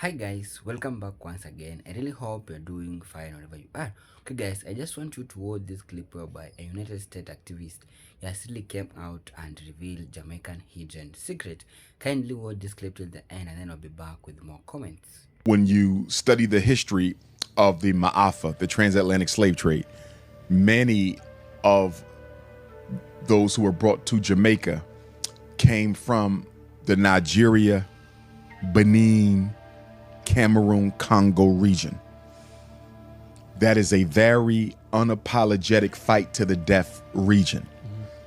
Hi guys, welcome back once again. I really hope you're doing fine wherever you are. Okay guys, I just want you to watch this clip whereby a United States activist yesterday came out and revealed Jamaican hidden secret. Kindly watch this clip till the end and then I'll be back with more comments. When you study the history of the Ma'afa, the transatlantic slave trade, many of those who were brought to Jamaica came from the Nigeria, Benin, Cameroon, Congo region. That is a very unapologetic fight to the death region.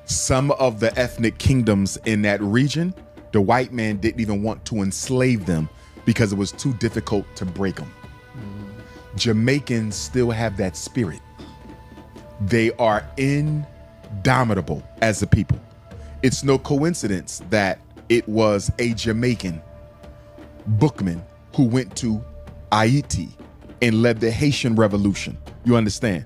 Some of the ethnic kingdoms in that region, the white man didn't even want to enslave them because it was too difficult to break them. Jamaicans still have that spirit. They are indomitable as a people. It's no coincidence that it was a Jamaican bookman who went to Haiti and led the Haitian Revolution. You understand?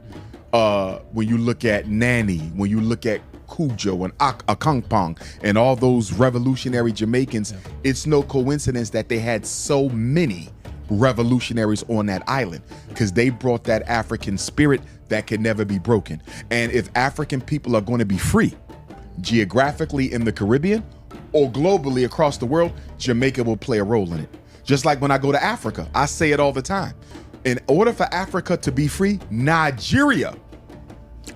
When you look at Nani, when you look at Cujo and Akangpong and all those revolutionary Jamaicans, it's no coincidence that they had so many revolutionaries on that island because they brought that African spirit that can never be broken. And if African people are going to be free geographically in the Caribbean or globally across the world, Jamaica will play a role in it. Just like when I go to Africa, I say it all the time. In order for Africa to be free, Nigeria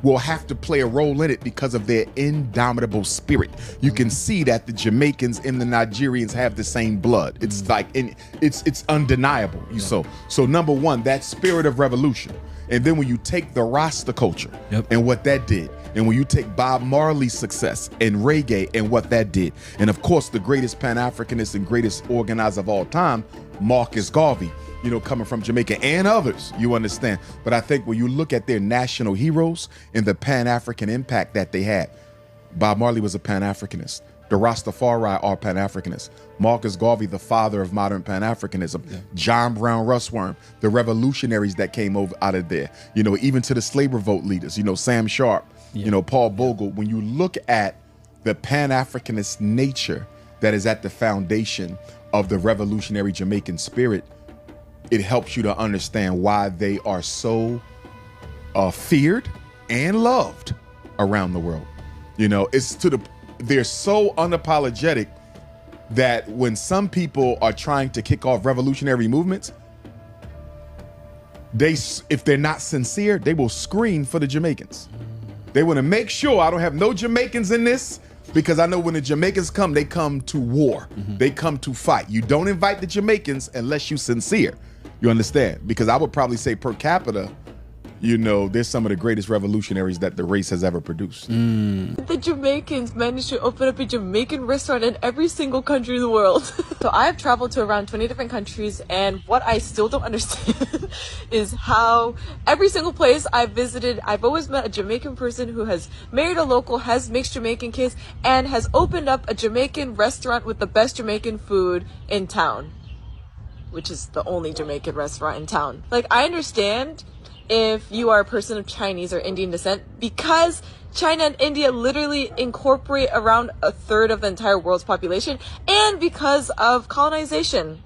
will have to play a role in it because of their indomitable spirit. You can see that the Jamaicans and the Nigerians have the same blood. It's like, it's undeniable. So number one, that spirit of revolution. And then when you take the Rasta culture and what that did, and when you take Bob Marley's success and reggae and what that did, and of course the greatest Pan-Africanist and greatest organizer of all time, Marcus Garvey, you know, coming from Jamaica and others, you understand. But I think when you look at their national heroes and the Pan-African impact that they had, Bob Marley was a Pan-Africanist. The Rastafari are Pan-Africanists. Marcus Garvey, the father of modern Pan-Africanism. John Brown Russworm, the revolutionaries that came over out of there. You know, even to the slave revolt leaders, you know, Sam Sharp, you know, Paul Bogle. When you look at the Pan-Africanist nature that is at the foundation of the revolutionary Jamaican spirit, it helps you to understand why they are so feared and loved around the world. You know, they're so unapologetic that when some people are trying to kick off revolutionary movements, if they're not sincere, they will scream for the Jamaicans. They want to make sure I don't have no Jamaicans in this, because I know when the Jamaicans come, they come to war. They come to fight. You don't invite the Jamaicans unless you're sincere. You understand? Because I would probably say per capita, you know, there's some of the greatest revolutionaries that the race has ever produced. The Jamaicans managed to open up a Jamaican restaurant in every single country in the world. So I have traveled to around 20 different countries, and what I still don't understand is how every single place I've visited, I've always met a Jamaican person who has married a local, has mixed Jamaican kids, and has opened up a Jamaican restaurant with the best Jamaican food in town, which is the only Jamaican restaurant in town. Like, I understand if you are a person of Chinese or Indian descent, because China and India literally incorporate around a third of the entire world's population, and because of colonization.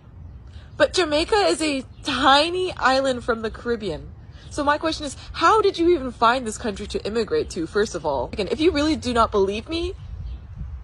But Jamaica is a tiny island from the Caribbean. So my question is, how did you even find this country to immigrate to, first of all? Again, if you really do not believe me,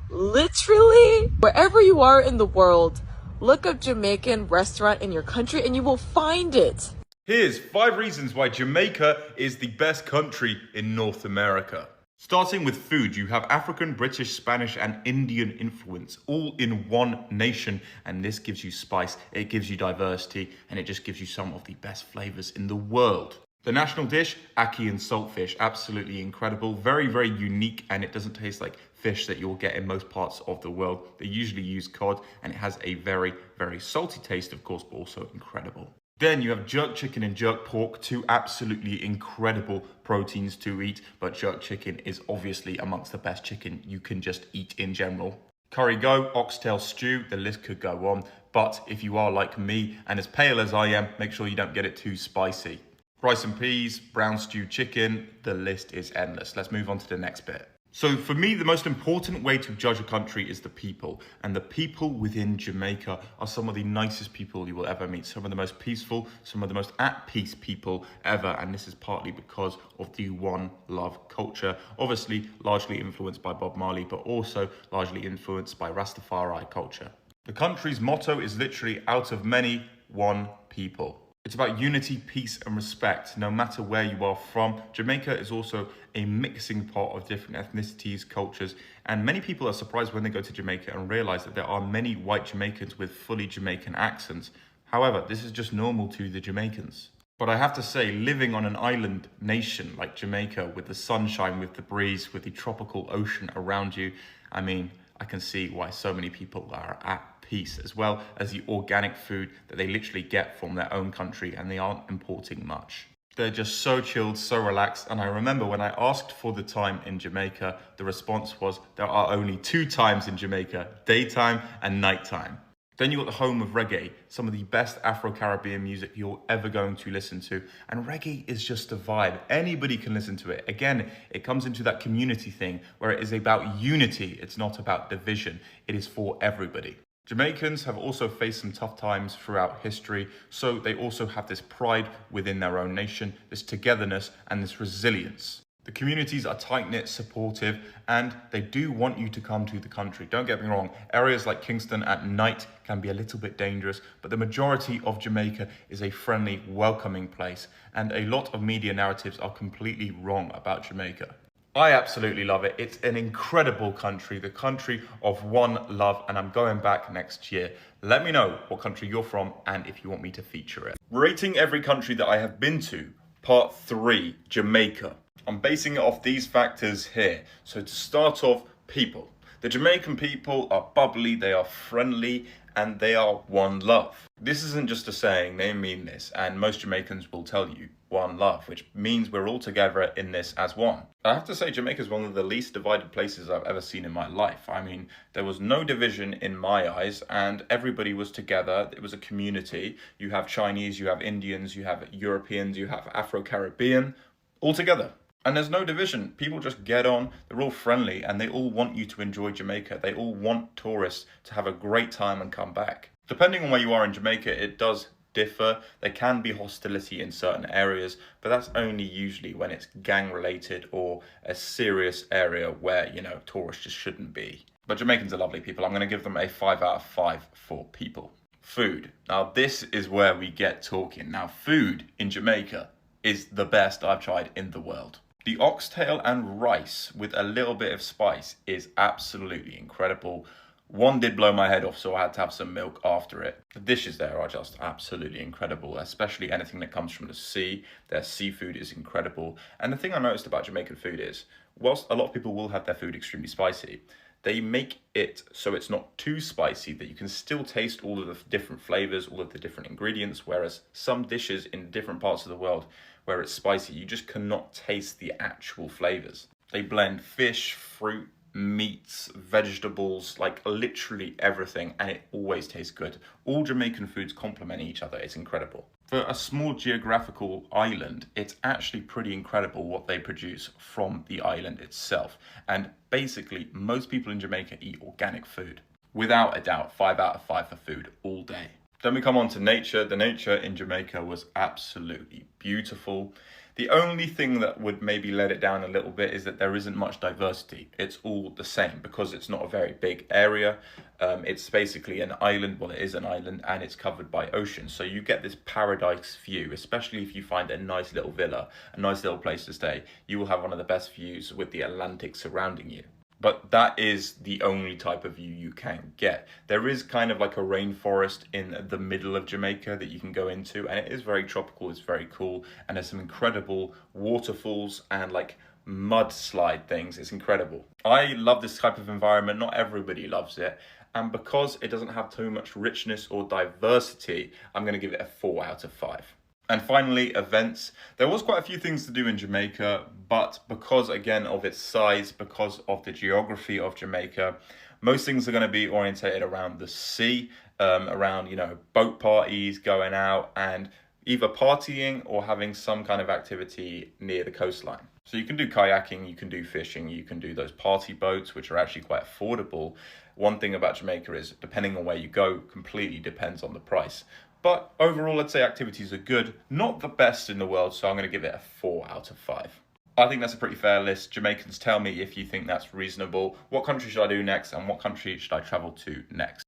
literally, wherever you are in the world, look up Jamaican restaurant in your country and you will find it. Here's 5 reasons why Jamaica is the best country in North America. Starting with food, you have African, British, Spanish, and Indian influence all in one nation, and this gives you spice, it gives you diversity, and it just gives you some of the best flavors in the world. The national dish, ackee and saltfish, absolutely incredible, very, very unique, and it doesn't taste like fish that you'll get in most parts of the world. They usually use cod, and it has a very, very salty taste, of course, but also incredible. Then you have jerk chicken and jerk pork, 2 absolutely incredible proteins to eat, but jerk chicken is obviously amongst the best chicken you can just eat in general. Curry go, oxtail stew, the list could go on, but if you are like me and as pale as I am, make sure you don't get it too spicy. Rice and peas, brown stewed chicken, the list is endless. Let's move on to the next bit. So for me, the most important way to judge a country is the people. And the people within Jamaica are some of the nicest people you will ever meet. Some of the most peaceful, some of the most at peace people ever. And this is partly because of the one love culture. Obviously, largely influenced by Bob Marley, but also largely influenced by Rastafari culture. The country's motto is literally out of many, one people. It's about unity, peace, and respect, no matter where you are from. Jamaica is also a mixing pot of different ethnicities, cultures, and many people are surprised when they go to Jamaica and realize that there are many white Jamaicans with fully Jamaican accents. However, this is just normal to the Jamaicans. But I have to say, living on an island nation like Jamaica, with the sunshine, with the breeze, with the tropical ocean around you, I mean, I can see why so many people are at peace, as well as the organic food that they literally get from their own country, and they aren't importing much. They're just so chilled, so relaxed. And I remember when I asked for the time in Jamaica, the response was there are only 2 times in Jamaica, daytime and nighttime. Then you got the home of reggae, some of the best Afro-Caribbean music you're ever going to listen to. And reggae is just a vibe. Anybody can listen to it. Again, it comes into that community thing where it is about unity. It's not about division. It is for everybody. Jamaicans have also faced some tough times throughout history, so they also have this pride within their own nation, this togetherness and this resilience. The communities are tight-knit, supportive, and they do want you to come to the country. Don't get me wrong, areas like Kingston at night can be a little bit dangerous, but the majority of Jamaica is a friendly, welcoming place, and a lot of media narratives are completely wrong about Jamaica. I absolutely love it. It's an incredible country, the country of one love, and I'm going back next year. Let me know what country you're from and if you want me to feature it. Rating every country that I have been to, part 3, Jamaica. I'm basing it off these factors here. So to start off, people. The Jamaican people are bubbly, they are friendly, and they are one love. This isn't just a saying, they mean this, and most Jamaicans will tell you one love, which means we're all together in this as one. I have to say Jamaica is one of the least divided places I've ever seen in my life. I mean, there was no division in my eyes, and everybody was together. It was a community. You have Chinese, you have Indians, you have Europeans, you have Afro-Caribbean, all together. And there's no division. People just get on, they're all friendly, and they all want you to enjoy Jamaica. They all want tourists to have a great time and come back. Depending on where you are in Jamaica, it does differ. There can be hostility in certain areas, but that's only usually when it's gang related or a serious area where, tourists just shouldn't be. But Jamaicans are lovely people. I'm going to give them a 5 out of 5 for people. Food. Now, this is where we get talking. Now, food in Jamaica is the best I've tried in the world. The oxtail and rice with a little bit of spice is absolutely incredible. One did blow my head off, so I had to have some milk after it. The dishes there are just absolutely incredible, especially anything that comes from the sea. Their seafood is incredible. And the thing I noticed about Jamaican food is, whilst a lot of people will have their food extremely spicy, they make it so it's not too spicy, that you can still taste all of the different flavors, all of the different ingredients, whereas some dishes in different parts of the world where it's spicy, you just cannot taste the actual flavors. They blend fish, fruit, meats, vegetables, like literally everything, and it always tastes good. All Jamaican foods complement each other. It's incredible. For a small geographical island, it's actually pretty incredible what they produce from the island itself. And basically, most people in Jamaica eat organic food. Without a doubt, 5 out of 5 for food all day. Then we come on to nature. The nature in Jamaica was absolutely beautiful. The only thing that would maybe let it down a little bit is that there isn't much diversity. It's all the same because it's not a very big area. It's basically an island. Well, it is an island and it's covered by ocean. So you get this paradise view, especially if you find a nice little villa, a nice little place to stay. You will have one of the best views with the Atlantic surrounding you. But that is the only type of view you can get. There is kind of like a rainforest in the middle of Jamaica that you can go into, and it is very tropical, it's very cool, and there's some incredible waterfalls and like mudslide things. It's incredible. I love this type of environment. Not everybody loves it. And because it doesn't have too much richness or diversity, I'm going to give it a 4 out of 5. And finally, events. There was quite a few things to do in Jamaica, but because, again, of its size, because of the geography of Jamaica, most things are going to be orientated around the sea, around, boat parties, going out, and either partying or having some kind of activity near the coastline. So you can do kayaking, you can do fishing, you can do those party boats, which are actually quite affordable. One thing about Jamaica is, depending on where you go, completely depends on the price. But overall, I'd say activities are good. Not the best in the world, so I'm going to give it a 4 out of 5. I think that's a pretty fair list. Jamaicans, tell me if you think that's reasonable. What country should I do next, and what country should I travel to next?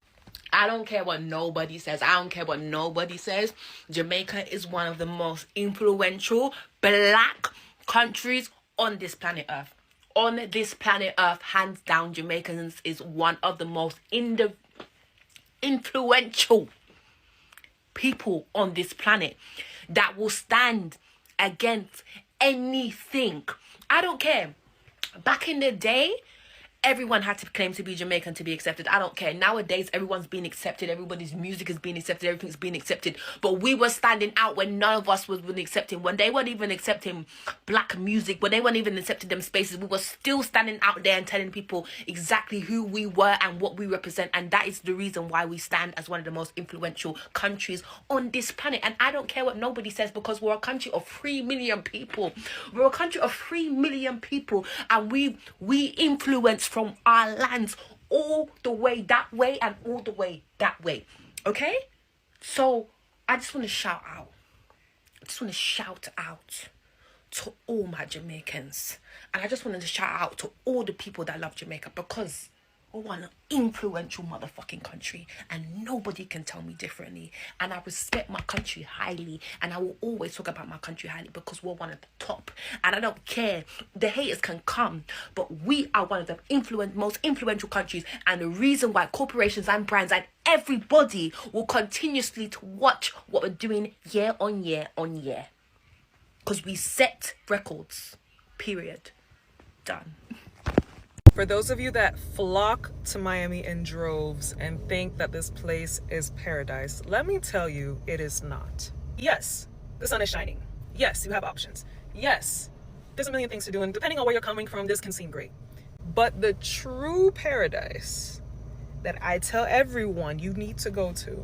I don't care what nobody says. I don't care what nobody says. Jamaica is one of the most influential black countries on this planet Earth. On this planet Earth, hands down, Jamaicans is one of the most influential people on this planet that will stand against anything. I don't care. Back in the day, everyone had to claim to be Jamaican to be accepted. I don't care. Nowadays, everyone's being accepted. Everybody's music is being accepted. Everything's being accepted. But we were standing out when none of us was really accepting. When they weren't even accepting black music, when they weren't even accepting them spaces, we were still standing out there and telling people exactly who we were and what we represent. And that is the reason why we stand as one of the most influential countries on this planet. And I don't care what nobody says, because we're a country of 3 million people. We're a country of 3 million people. And we influence from our lands all the way that way and all the way that way. Okay? So I just want to shout out. To all my Jamaicans. And I just wanted to shout out to all the people that love Jamaica, because we're one influential motherfucking country and nobody can tell me differently. And I respect my country highly, and I will always talk about my country highly because we're one of the top. And I don't care. The haters can come, but we are one of the most influential countries, and the reason why corporations and brands and everybody will continuously to watch what we're doing year on year on year. Because we set records. Period. Done. For those of you that flock to Miami in droves and think that this place is paradise, let me tell you, it is not. Yes, the sun is shining. Yes, you have options. Yes, there's a million things to do, and depending on where you're coming from, this can seem great. But the true paradise that I tell everyone you need to go to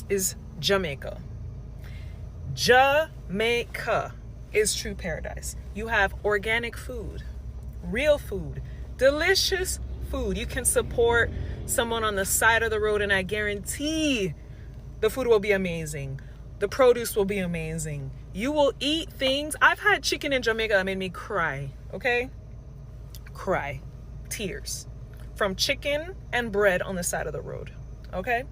is Jamaica. Jamaica is true paradise. You have organic food, real food, delicious food. You can support someone on the side of the road, and I guarantee the food will be amazing. The produce will be amazing. You will eat things. I've had chicken in Jamaica that made me cry, okay? Cry. Tears. From chicken and bread on the side of the road, okay?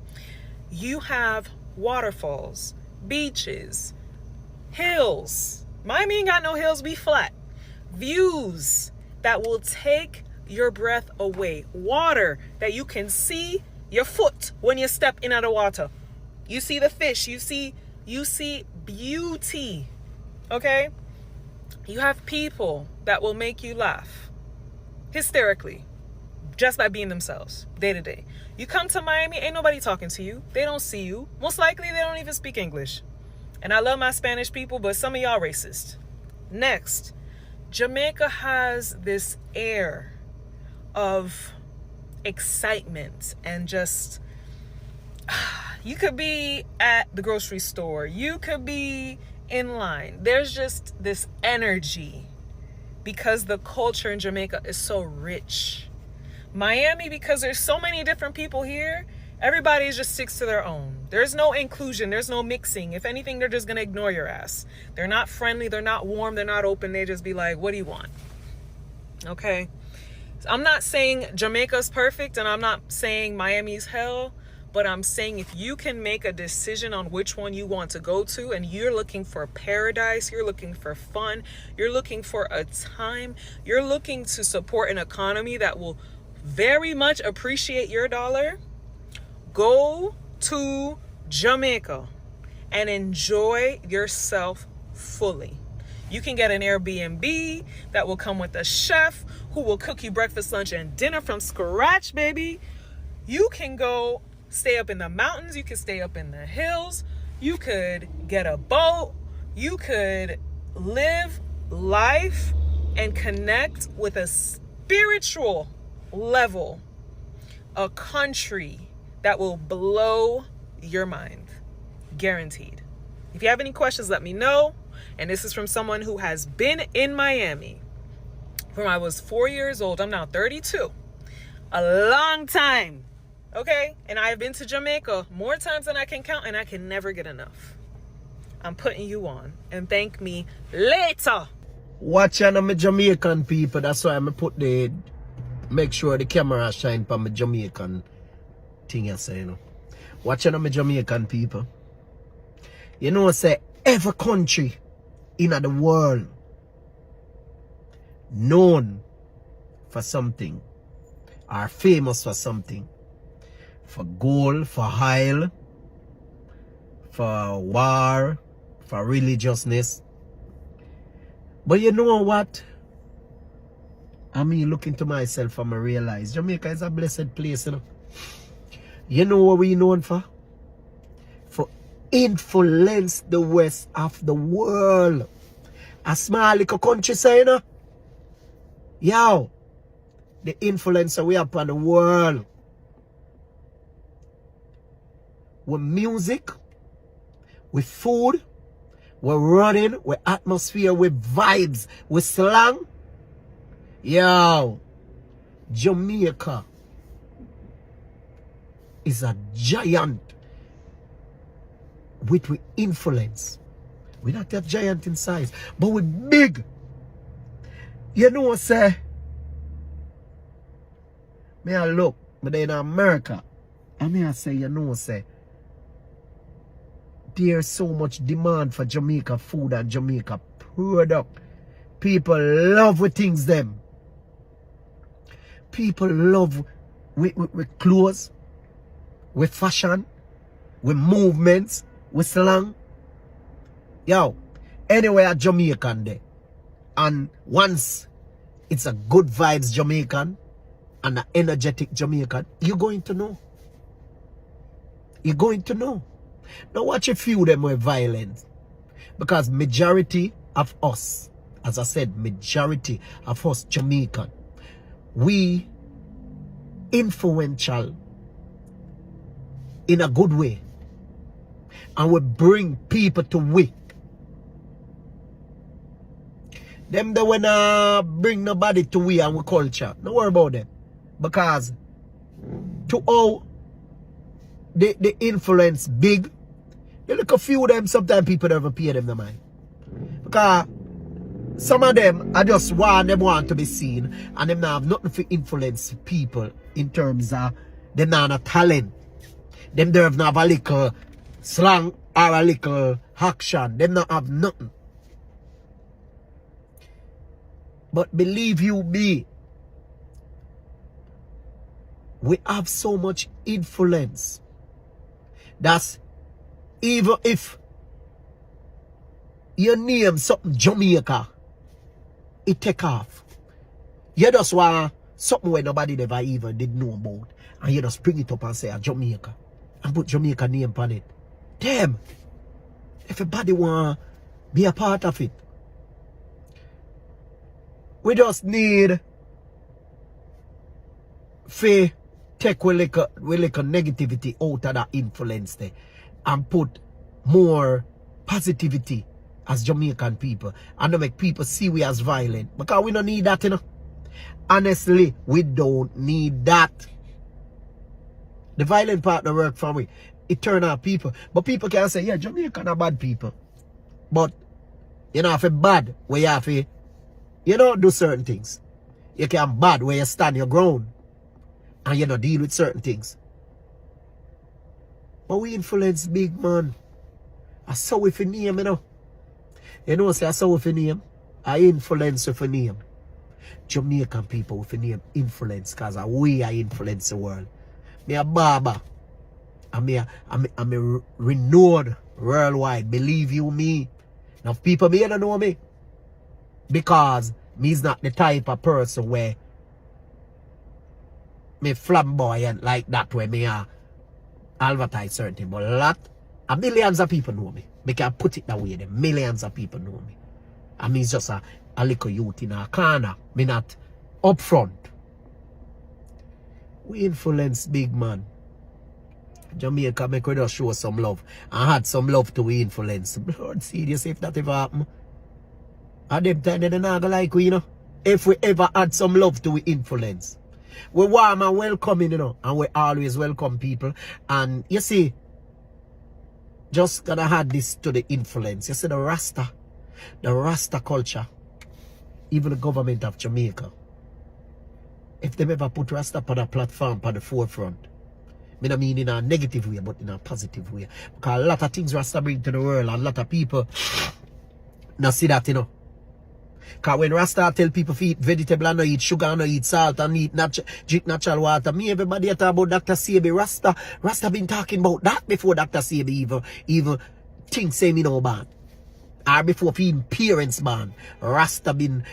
You have waterfalls, beaches, hills. Miami ain't got no hills, we flat. Views that will take your breath away. Water that you can see your foot when you step in the water. You see the fish, you see beauty. Okay? You have people that will make you laugh hysterically just by being themselves day to day. You come to Miami, ain't nobody talking to you. They don't see you. Most likely they don't even speak English. And I love my Spanish people, but some of y'all racist. Next, Jamaica has this air of excitement and just, you could be at the grocery store, you could be in line. There's just this energy because the culture in Jamaica is so rich. Miami, because there's so many different people here, everybody just sticks to their own. There's no inclusion. There's no mixing. If anything, they're just going to ignore your ass. They're not friendly. They're not warm. They're not open. They just be like, what do you want? Okay. So I'm not saying Jamaica's perfect, and I'm not saying Miami's hell, but I'm saying if you can make a decision on which one you want to go to, and you're looking for paradise, you're looking for fun, you're looking for a time, you're looking to support an economy that will very much appreciate your dollar, go to Jamaica and enjoy yourself fully. You can get an Airbnb that will come with a chef who will cook you breakfast, lunch, and dinner from scratch, baby. You can go stay up in the mountains. You can stay up in the hills. You could get a boat. You could live life and connect with a spiritual level, a country that will blow your mind. Guaranteed. If you have any questions, let me know. And this is from someone who has been in Miami from I was 4 years old. I'm now 32. A long time. Okay? And I have been to Jamaica more times than I can count, and I can never get enough. I'm putting you on. And thank me later. Watching my Jamaican people, that's why I make sure the camera shine for my Jamaican thing I say, you know. Watching my Jamaican people. You know, say every country in the world known for something, are famous for something, for gold, for oil, for war, for religiousness. But you know what? I mean, looking to myself and I realize Jamaica is a blessed place, you know. You know what we known for? For influence the rest of the world. A small little country, say, you know. Yo, the influence we have on the world. With music, with food, with running, with atmosphere, with vibes, with slang. Yo, Jamaica is a giant with influence. We're not that giant in size, but we're big. You know what say? Me I look, but in America, I mean I say, you know say, there's so much demand for Jamaica food and Jamaica product. People love with things them. People love with clothes, with fashion, with movements, with slang. Yo, anywhere Jamaican there. And once it's a good vibes Jamaican and an energetic Jamaican, you're going to know. You're going to know. Now watch a few of them were violent. Because majority of us, as I said, majority of us Jamaican, we influential in a good way. And we bring people to we. Them they wanna bring nobody to we and we culture. Don't worry about them. Because to all the influence big, they look a few of them, sometimes people never pay them the mind. Because some of them are just them want to be seen and them not have nothing to influence people in terms of them not a talent. Them don't have a little slang or a little action. Them not have nothing. But believe you me, we have so much influence. That's even if you name something Jamaica, it take off. You just want something where nobody never even did know about. And you just bring it up and say Jamaica. And put Jamaica name on it. Damn. Everybody want to be a part of it. We just need to take we like a negativity out of that influence there and put more positivity as Jamaican people and to make people see we as violent. Because we don't need that, you know. Honestly, we don't need that. The violent part that work for we. It turn out people. But people can say, yeah, Jamaican are bad people. But you know, if it's bad, where you have to, you don't do certain things. You can bad where you stand your ground and you don't deal with certain things. But we influence big, man. I saw with a name, you know. You know, say I saw with a name. I influence with a name. Jamaican people with a name influence because we are influence the world. Me a barber. I'm a renowned worldwide. Believe you me. Now people may not know me. Because me's not the type of person where me flamboyant like that where me advertise certain things. But millions of people know me. Me can put it that way. The millions of people know me. I mean it's just a little youth in a corner. Me not up front. We influence big man. Jamaica make we just show some love. I had some love to we influence. Lord, serious if that ever happen. At them time, they not gonna like we, you know. If we ever had some love to we influence. We warm and welcoming, you know, and we always welcome people. And you see, just gonna add this to the influence. You see the Rasta culture, even the government of Jamaica. If they ever put Rasta on a platform on the forefront, I don't mean in a negative way, but in a positive way. Because a lot of things Rasta bring to the world, and a lot of people not see that, you know. Because when Rasta tell people to eat vegetable and not eat sugar and not eat salt and eat drink natural water, me everybody talk about Dr. Sebi. Rasta been talking about that before Dr. Sebi even think say me no bad. Or before feeding parents ban. Rasta been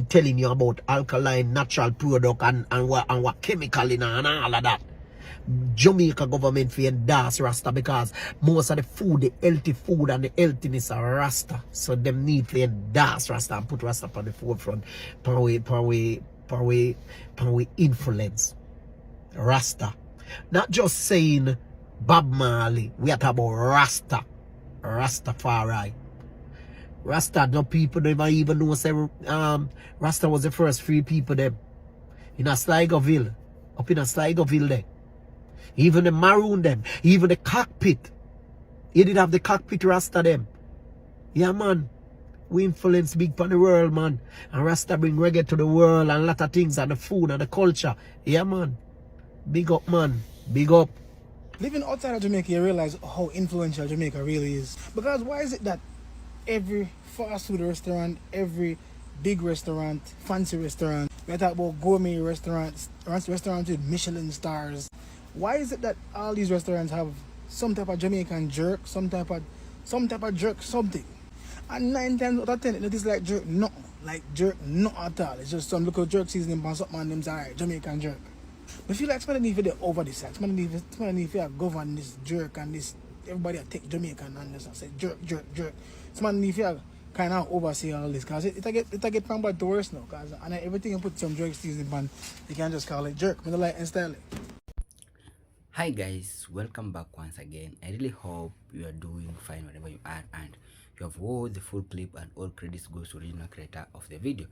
telling you about alkaline natural product and what chemical in and all of that. Jamaica government for endorse Rasta because most of the food, the healthy food and the healthiness are Rasta. So them need to endorse Rasta and put Rasta on the forefront. Per we influence Rasta. Not just saying Bob Marley. We are talking about Rasta. Rastafari. Rasta, no people never even know say Rasta was the first free people them. In a Sligoville. Up in a Sligoville there. Even the maroon them. Even the cockpit. You did have the cockpit Rasta them. Yeah, man. We influence big pan the world, man. And Rasta bring reggae to the world and a lot of things and the food and the culture. Yeah, man. Big up, man. Big up. Living outside of Jamaica, you realize how influential Jamaica really is. Because why is it that every fast food restaurant, every big restaurant, fancy restaurant, we talk about gourmet restaurants with Michelin stars, why is it that all these restaurants have some type of Jamaican jerk, some type of jerk something? And 9 times out of 10 it is like jerk nothing. Like jerk not at all. It's just some little jerk seasoning and something and them say alright, Jamaican jerk. But I feel like somebody need to over this. Somebody need to govern this jerk and this everybody take Jamaican and just say jerk. Somebody need to kind of oversee all this because it get from bad to worse now. Because and everything you put some jerk seasoning on, you can just call it jerk. I don't like and style it. Hi guys, welcome back once again. I really hope you are doing fine wherever you are and you have watched the full clip and all credits goes to original creator of the video.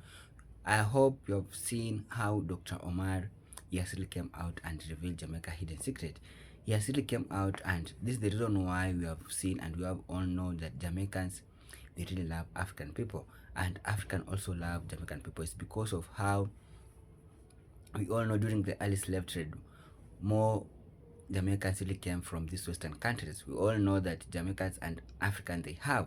I hope you have seen how Dr. Omar yesterday came out and revealed Jamaica hidden secret. He yesterday came out and this is the reason why we have seen and we have all known that Jamaicans, they really love African people and African also love Jamaican people. It's because of how we all know during the early slave trade, more Jamaicans really came from these western countries. We all know that Jamaicans and Africans, they have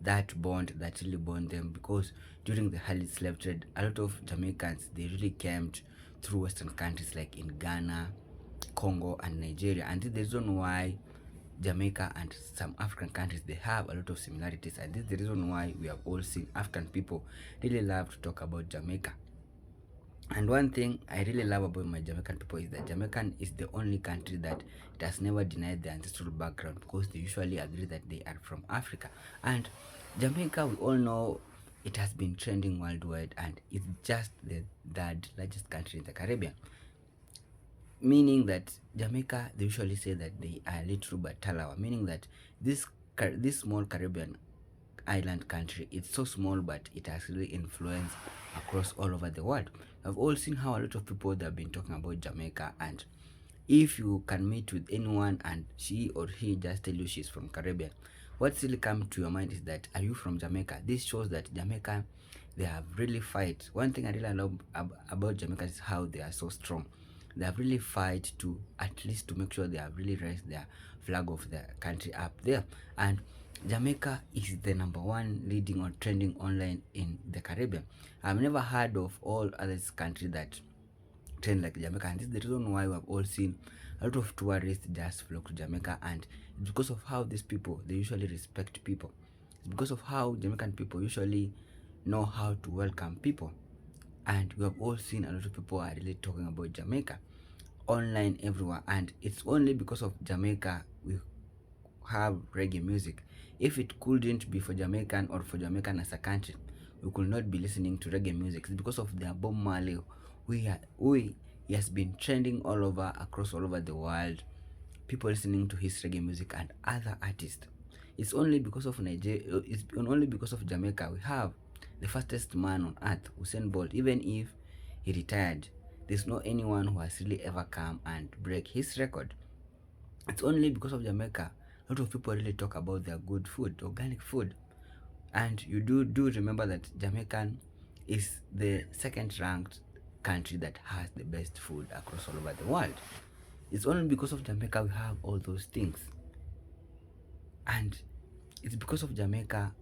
that bond that really bond them because during the early slave trade, a lot of Jamaicans, they really came through western countries like in Ghana, Congo and Nigeria, and this is the reason why Jamaica and some African countries, they have a lot of similarities, and this is the reason why we have all seen African people really love to talk about Jamaica. And one thing I really love about my Jamaican people is that Jamaican is the only country that has never denied their ancestral background because they usually agree that they are from Africa. And Jamaica, we all know it has been trending worldwide and it's just the third largest country in the Caribbean. Meaning that Jamaica, they usually say that they are little but talawa, meaning that this small Caribbean island country, it's so small but it has really influenced across all over the world. I've all seen how a lot of people that have been talking about Jamaica, and if you can meet with anyone and she or he just tell you she's from Caribbean, what's really come to your mind is that, are you from Jamaica? This shows that Jamaica, they have really fight. One thing I really love about Jamaica is how they are so strong. They have really fight to at least to make sure they have really raised their flag of their country up there. And Jamaica is the #1 leading or trending online in the Caribbean. I've never heard of all other countries that trend like Jamaica, and this is the reason why we have all seen a lot of tourists just flock to Jamaica, and it's because of how these people, they usually respect people. It's because of how Jamaican people usually know how to welcome people, and we have all seen a lot of people are really talking about Jamaica online everywhere, and it's only because of Jamaica we have reggae music. If it couldn't be for Jamaican or for Jamaican as a country, we could not be listening to reggae music. It's because of their Bob Marley. He has been trending all over the world. People listening to his reggae music and other artists. It's only because of Nigeria. It's only because of Jamaica we have the fastest man on earth, U.S.A. Bolt, even if he retired, there's no anyone who has really ever come and break his record. It's only because of Jamaica. A lot of people really talk about their good food, organic food. And you do remember that Jamaican is the second ranked country that has the best food across all over the world. It's only because of Jamaica we have all those things. And it's because of Jamaica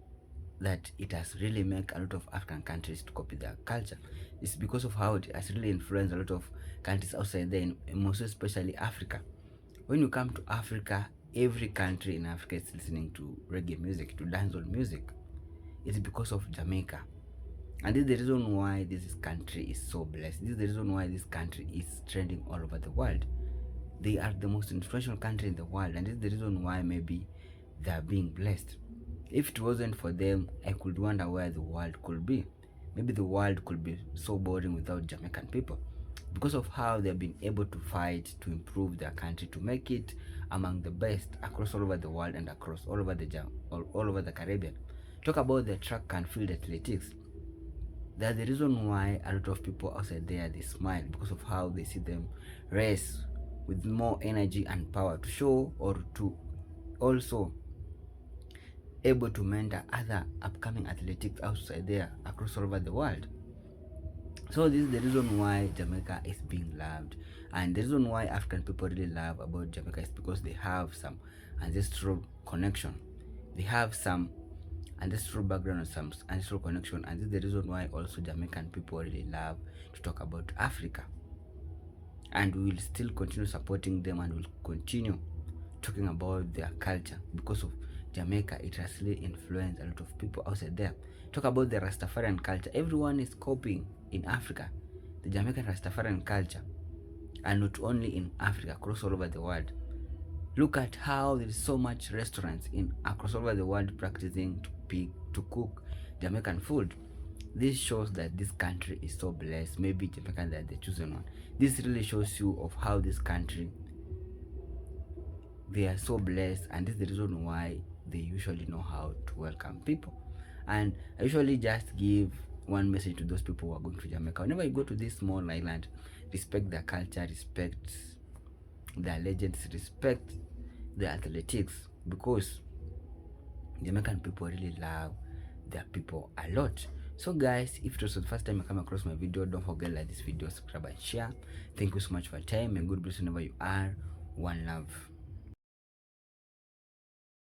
that it has really made a lot of African countries to copy their culture. It's because of how it has really influenced a lot of countries outside there, most especially Africa. When you come to Africa, every country in Africa is listening to reggae music, to dancehall music. It's because of Jamaica. And this is the reason why this country is so blessed. This is the reason why this country is trending all over the world. They are the most influential country in the world, and this is the reason why maybe they are being blessed. If it wasn't for them, I could wonder where the world could be. Maybe the world could be so boring without Jamaican people, because of how they've been able to fight to improve their country, to make it among the best across all over the world and across all over the Caribbean. Talk about the track and field athletics. That's the reason why a lot of people outside there, they smile, because of how they see them race with more energy and power to show, or to also able to mentor other upcoming athletics outside there across all over the world. So this is the reason why Jamaica is being loved, and the reason why African people really love about Jamaica is because they have some ancestral connection. They have some ancestral background and some ancestral connection, and this is the reason why also Jamaican people really love to talk about Africa. And we will still continue supporting them, and we'll continue talking about their culture, because of Jamaica. It has really influenced a lot of people outside there. Talk about the Rastafarian culture. Everyone is copying in Africa the Jamaican Rastafarian culture, and not only in Africa, across all over the world. Look at how there is so much restaurants across all over the world practicing to cook Jamaican food. This shows that this country is so blessed. Maybe Jamaicans are the chosen one. This really shows you of how this country, they are so blessed, and this is the reason why they usually know how to welcome people. And I usually just give one message to those people who are going to Jamaica. Whenever you go to this small island, respect their culture, respect their legends, respect their athletics, because Jamaican people really love their people a lot. So guys, if it was the first time you come across my video, don't forget to like this video, subscribe and share. Thank you so much for your time, and God bless you whenever you are. One love.